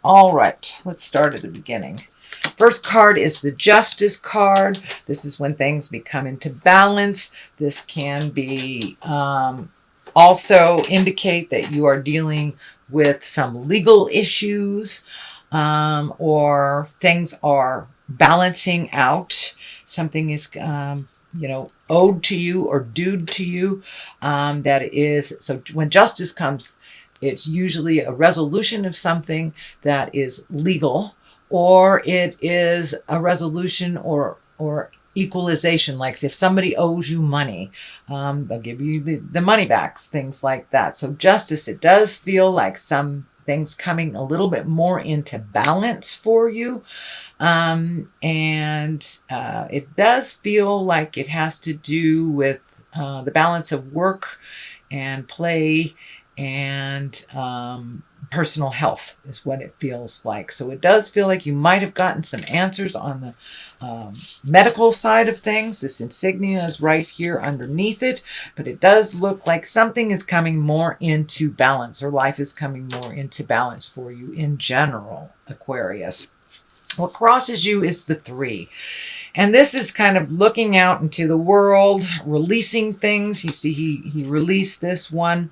All right, let's start at the beginning. First card is the Justice card. This is when things become into balance. This can be also indicate that you are dealing with some legal issues, or things are balancing out. Something is owed to you or due to you. That is, so when justice comes, it's usually a resolution of something that is legal, or it is a resolution or equalization. Like if somebody owes you money, they'll give you the money back, things like that. So justice, it does feel like some things coming a little bit more into balance for you. And it does feel like it has to do with the balance of work and play and personal health is what it feels like. So it does feel like you might have gotten some answers on the medical side of things. This insignia is right here underneath it, but it does look like something is coming more into balance, or life is coming more into balance for you in general, Aquarius. What crosses you is the 3. And this is kind of looking out into the world, releasing things. You see, he released this one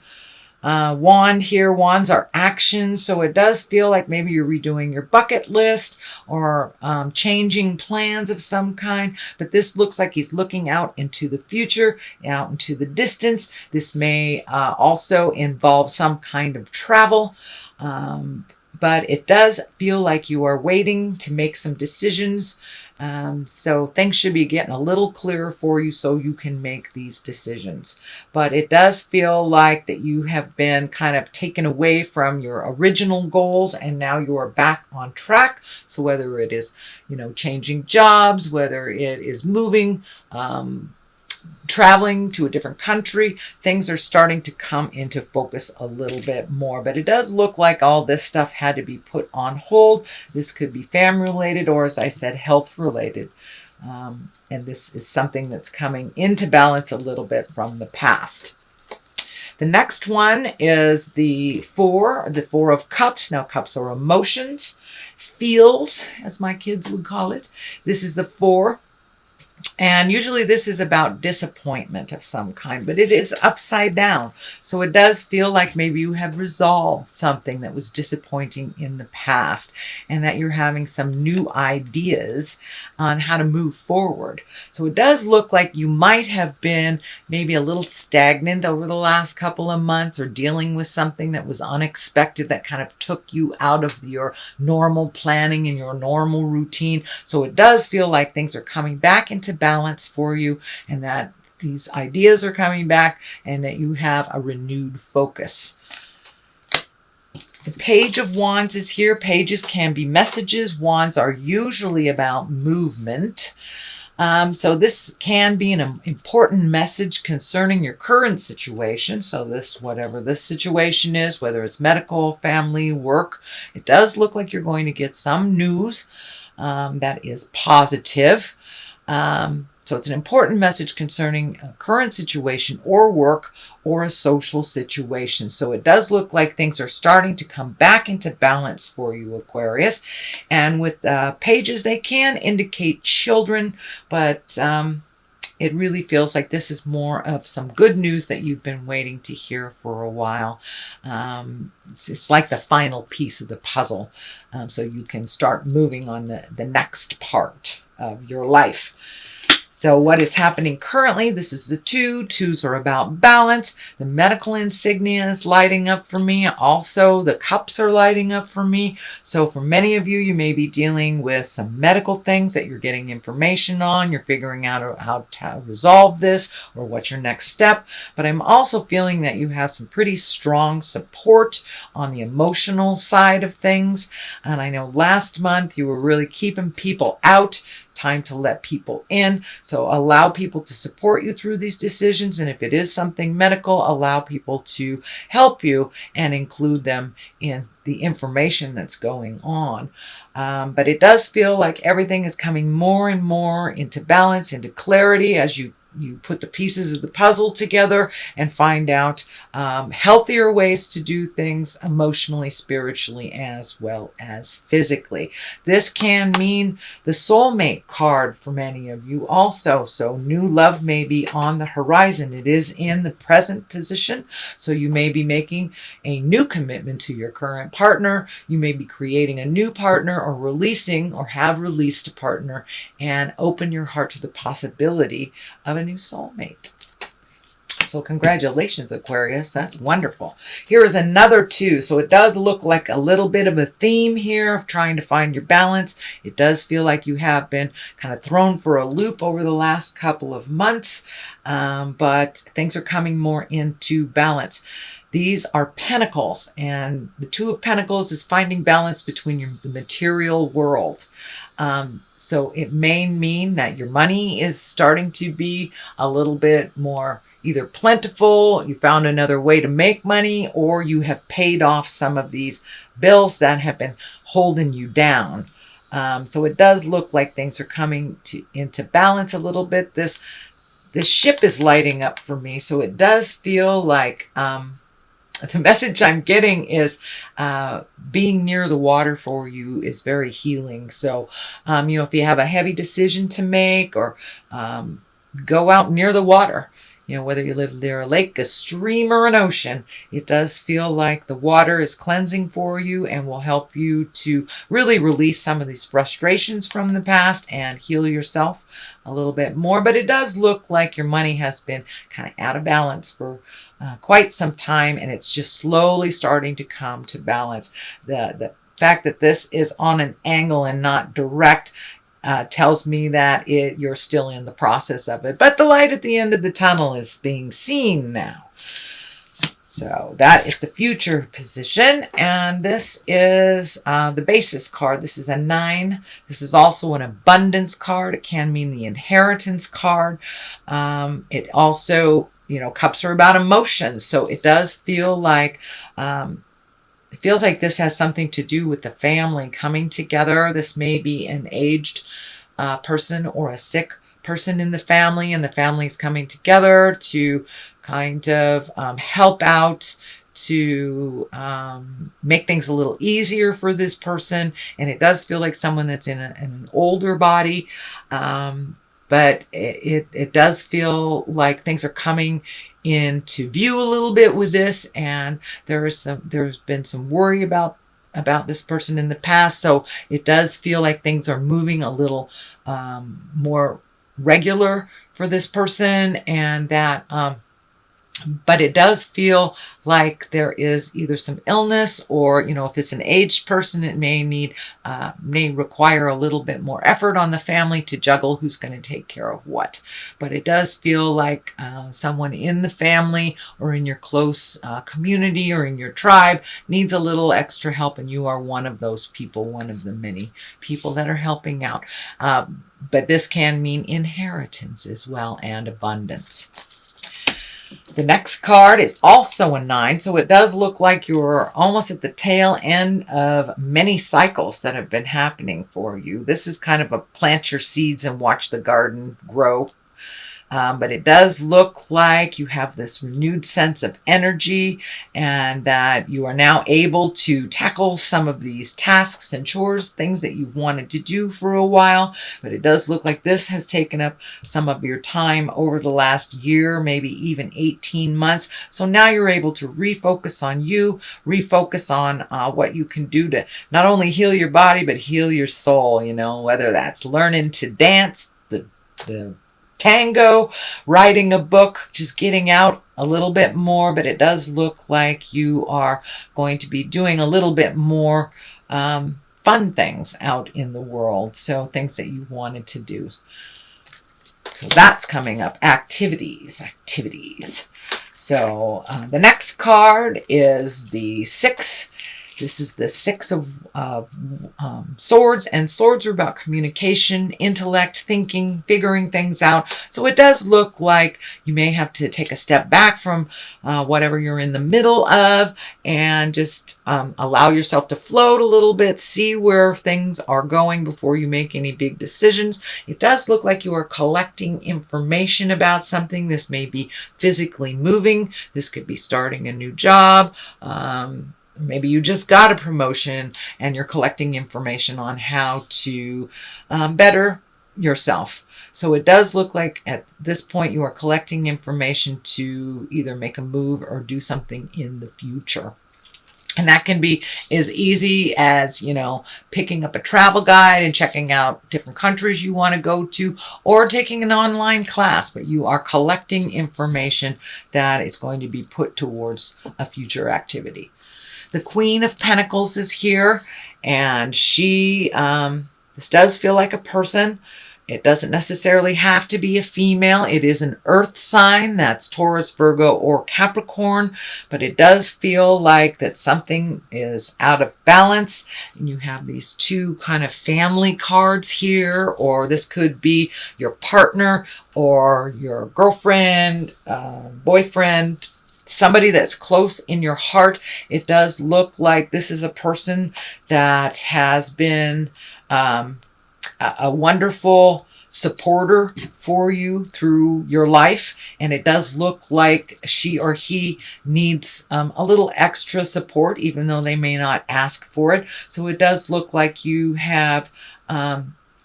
wand here. Wands are actions, so it does feel like maybe you're redoing your bucket list or changing plans of some kind. But this looks like he's looking out into the future, out into the distance. This may also involve some kind of travel. But it does feel like you are waiting to make some decisions. So things should be getting a little clearer for you so you can make these decisions. But it does feel like that you have been kind of taken away from your original goals, and now you are back on track. So whether it is, changing jobs, whether it is moving, traveling to a different country, things are starting to come into focus a little bit more. But it does look like all this stuff had to be put on hold. This could be family related, or as I said, health related. And this is something that's coming into balance a little bit from the past. The next one is the 4 of Cups. Now, cups are emotions, feels, as my kids would call it. This is the 4. And usually this is about disappointment of some kind, but it is upside down. So it does feel like maybe you have resolved something that was disappointing in the past, and that you're having some new ideas on how to move forward. So it does look like you might have been maybe a little stagnant over the last couple of months, or dealing with something that was unexpected that kind of took you out of your normal planning and your normal routine. So it does feel like things are coming back into balance for you, and that these ideas are coming back, and that you have a renewed focus. The Page of Wands is here. Pages can be messages. Wands are usually about movement. So this can be an important message concerning your current situation. So whatever this situation is, whether it's medical, family, work, it does look like you're going to get some news that is positive. So it's an important message concerning a current situation or work or a social situation. So it does look like things are starting to come back into balance for you, Aquarius. And with pages, they can indicate children, but it really feels like this is more of some good news that you've been waiting to hear for a while. It's like the final piece of the puzzle, so you can start moving on the next part of your life. So what is happening currently, this is the 2. 2s are about balance. The medical insignia is lighting up for me. Also, the cups are lighting up for me. So for many of you, you may be dealing with some medical things that you're getting information on. You're figuring out how to resolve this or what's your next step. But I'm also feeling that you have some pretty strong support on the emotional side of things. And I know last month you were really keeping people out. Time to let people in. So allow people to support you through these decisions. And if it is something medical, allow people to help you and include them in the information that's going on. But it does feel like everything is coming more and more into balance, into clarity as you you put the pieces of the puzzle together and find out healthier ways to do things emotionally, spiritually, as well as physically. This can mean the soulmate card for many of you also. So new love may be on the horizon. It is in the present position. So you may be making a new commitment to your current partner. You may be creating a new partner, or releasing or have released a partner, and open your heart to the possibility of a new soulmate. So congratulations, Aquarius. That's wonderful. Here is another 2. So it does look like a little bit of a theme here of trying to find your balance. It does feel like you have been kind of thrown for a loop over the last couple of months, but things are coming more into balance. These are pentacles, and the 2 of Pentacles is finding balance between the material world. So it may mean that your money is starting to be a little bit more either plentiful, you found another way to make money, or you have paid off some of these bills that have been holding you down. So it does look like things are coming into balance a little bit. This ship is lighting up for me, so it does feel like the message I'm getting is being near the water for you is very healing. So, if you have a heavy decision to make, or go out near the water, whether you live near a lake, a stream, or an ocean, it does feel like the water is cleansing for you and will help you to really release some of these frustrations from the past and heal yourself a little bit more. But it does look like your money has been kind of out of balance for quite some time, and it's just slowly starting to come to balance. The fact that this is on an angle and not direct tells me that you're still in the process of it. But the light at the end of the tunnel is being seen now. So that is the future position. And this is the basis card. This is a 9. This is also an abundance card. It can mean the inheritance card. It also, cups are about emotions. So it does feel like it feels like this has something to do with the family coming together. This may be an aged person or a sick person in the family, and the family's coming together to kind of help out, to make things a little easier for this person. And it does feel like someone that's in an older body, but it does feel like things are coming into view a little bit with this, and there's been some worry about this person in the past. So it does feel like things are moving a little more regular for this person, and that but it does feel like there is either some illness, or if it's an aged person, it may require a little bit more effort on the family to juggle who's going to take care of what. But it does feel like someone in the family or in your close community or in your tribe needs a little extra help, and you are one of those people, one of the many people that are helping out. But this can mean inheritance as well, and abundance. The next card is also a 9, so it does look like you're almost at the tail end of many cycles that have been happening for you. This is kind of a plant your seeds and watch the garden grow. But it does look like you have this renewed sense of energy, and that you are now able to tackle some of these tasks and chores, things that you've wanted to do for a while. But it does look like this has taken up some of your time over the last year, maybe even 18 months. So now you're able to refocus on you, refocus on what you can do to not only heal your body, but heal your soul, whether that's learning to dance, the tango, writing a book, just getting out a little bit more. But it does look like you are going to be doing a little bit more fun things out in the world. So things that you wanted to do. So that's coming up. Activities. So the next card is the 6. This is the Six of Swords, and swords are about communication, intellect, thinking, figuring things out. So it does look like you may have to take a step back from whatever you're in the middle of and just allow yourself to float a little bit, see where things are going before you make any big decisions. It does look like you are collecting information about something. This may be physically moving. This could be starting a new job. Maybe you just got a promotion and you're collecting information on how to better yourself. So it does look like at this point you are collecting information to either make a move or do something in the future. And that can be as easy as, you know, picking up a travel guide and checking out different countries you want to go to, or taking an online class, but you are collecting information that is going to be put towards a future activity. The Queen of Pentacles is here, and she, this does feel like a person. It doesn't necessarily have to be a female. It is an earth sign. That's Taurus, Virgo, or Capricorn. But it does feel like that something is out of balance. And you have these two kind of family cards here. Or this could be your partner or your girlfriend, boyfriend, somebody that's close in your heart. It does look like this is a person that has been a wonderful supporter for you through your life. And it does look like she or he needs a little extra support, even though they may not ask for it. So it does look like you have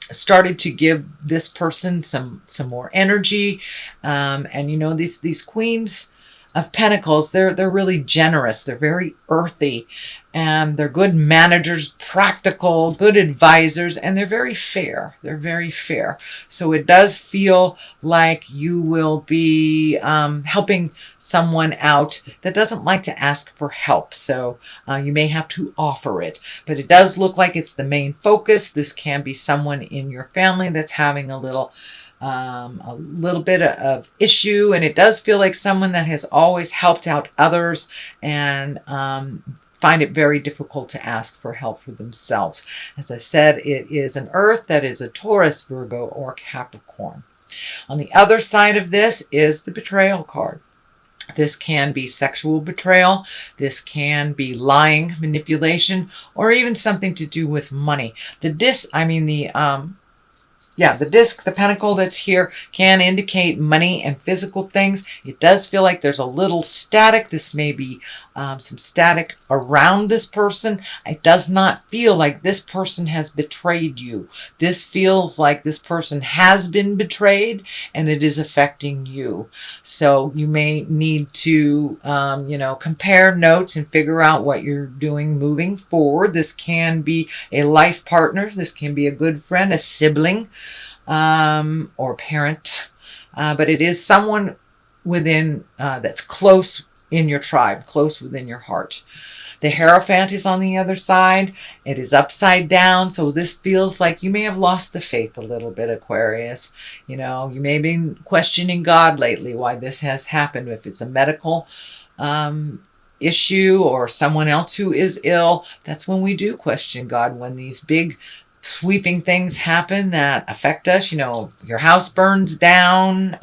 started to give this person some more energy. And you know, these queens of Pentacles, they're really generous. They're very earthy, and they're good managers, practical, good advisors, and they're very fair. They're very fair. So it does feel like you will be helping someone out that doesn't like to ask for help. So you may have to offer it, but it does look like it's the main focus. This can be someone in your family that's having a little bit of issue, and it does feel like someone that has always helped out others and find it very difficult to ask for help for themselves. As I said, it is an earth that is a Taurus, Virgo, or Capricorn. On the other side of this is the betrayal card. This can be sexual betrayal. This can be lying, manipulation, or even something to do with money. The disc, the pentacle that's here can indicate money and physical things. It does feel like there's a little static. This may be some static around this person. It does not feel like this person has betrayed you. This feels like this person has been betrayed and it is affecting you. So you may need to, compare notes and figure out what you're doing moving forward. This can be a life partner. This can be a good friend, a sibling, or parent. But it is someone within that's close in your tribe, close within your heart. The Hierophant is on the other side. It is upside down. So this feels like you may have lost the faith a little bit, Aquarius. You know, you may have been questioning God lately, why this has happened. If it's a medical issue or someone else who is ill, that's when we do question God, when these big sweeping things happen that affect us. You know, your house burns down,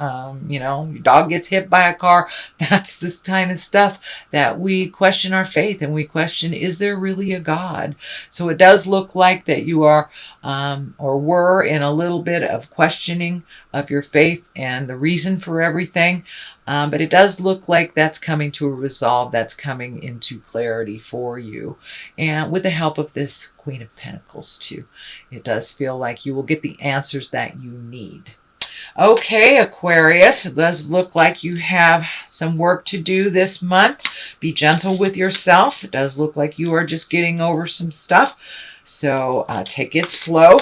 your dog gets hit by a car. That's this kind of stuff that we question our faith and we question, is there really a God? So it does look like that you are or were in a little bit of questioning of your faith and the reason for everything. But it does look like that's coming to a resolve, that's coming into clarity for you. And with the help of this Queen of Pentacles too. It does feel like you will get the answers that you need. Okay, Aquarius, it does look like you have some work to do this month. Be gentle with yourself. It does look like you are just getting over some stuff. So take it slow.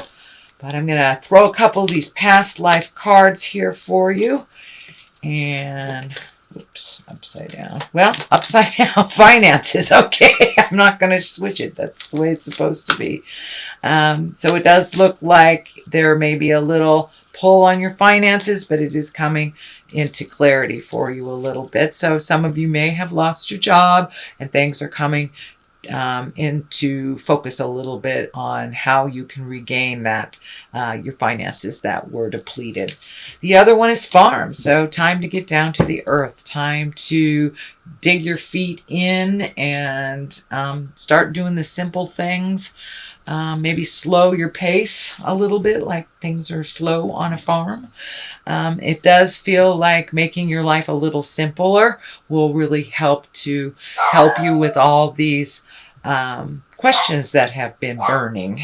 But I'm going to throw a couple of these past life cards here for you. And, oops, upside down. Well, upside down finances. Okay, I'm not going to switch it. That's the way it's supposed to be. So it does look like there may be a little pull on your finances, but it is coming into clarity for you a little bit. So some of you may have lost your job and things are coming into focus a little bit on how you can regain that your finances that were depleted. The other one is farm. So time to get down to the earth, time to dig your feet in and start doing the simple things. Maybe slow your pace a little bit, like things are slow on a farm. It does feel like making your life a little simpler will really help you with all these questions that have been burning.